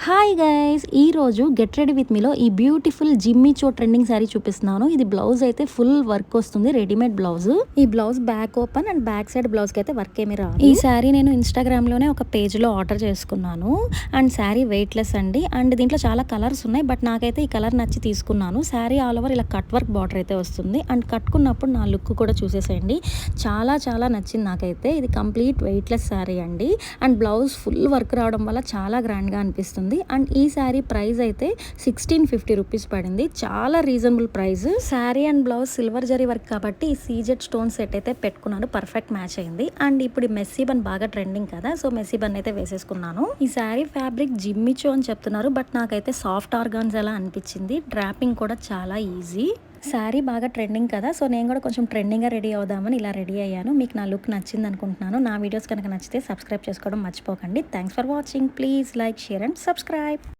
Hi guys, ఈరోజు get ready with మీలో ఈ బ్యూటిఫుల్ జిమ్మీ చో ట్రెండింగ్ శారీ చూపిస్తున్నాను. ఇది బ్లౌజ్ అయితే ఫుల్ వర్క్ వస్తుంది, రెడీమేడ్ బ్లౌజ్. ఈ blouse back open and back side blouse కి అయితే వర్క్ ఏమి రాదు. ఈ శారీ నేను ఇన్స్టాగ్రామ్ లోనే ఒక పేజ్ లో ఆర్డర్ చేసుకున్నాను. అండ్ శారీ వెయిట్ లెస్ అండి. అండ్ దీంట్లో చాలా కలర్స్ ఉన్నాయి, బట్ నాకైతే ఈ కలర్ నచ్చి తీసుకున్నాను. శారీ ఆల్ ఓవర్ ఇలా కట్ వర్క్ బార్డర్ అయితే వస్తుంది. అండ్ కట్టుకున్నప్పుడు నా లుక్ కూడా చూసేసేయండి, చాలా చాలా నచ్చింది నాకైతే. ఇది కంప్లీట్ వెయిట్ లెస్ శారీ అండి. అండ్ బ్లౌజ్ ఫుల్ వర్క్ రావడం వల్ల చాలా గ్రాండ్ గా అనిపిస్తుంది. అండ్ ఈ శారీ ప్రైస్ అయితే 1650 రూపీస్ పడింది, చాలా reasonable price. Sari and blouse silver zari work కాబట్టి ఈ సీజెడ్ స్టోన్ సెట్ అయితే పెట్టుకున్నాను, పర్ఫెక్ట్ మ్యాచ్ అయింది. అండ్ ఇప్పుడు మెస్సీ బన్ బాగా ట్రెండింగ్ కదా, సో మెస్సీ బన్ అయితే వేసేసుకున్నాను. ఈ శారీ ఫ్యాబ్రిక్ జిమ్మిచో అని చెప్తున్నారు, బట్ నాకైతే సాఫ్ట్ ఆర్గాన్స్ ఎలా అనిపించింది. డ్రాపింగ్ కూడా చాలా ఈజీ. శారీ బాగా ట్రెండింగ్ కదా, సో నేను కూడా కొంచెం ట్రెండింగ్గా రెడీ అవుదామని ఇలా రెడీ అయ్యాను. మీకు నా లుక్ నచ్చింది అనుకుంటున్నాను. నా వీడియోస్ కనుక నచ్చితే సబ్స్క్రైబ్ చేసుకోవడం మర్చిపోకండి. Thanks for watching. Please like, share and subscribe.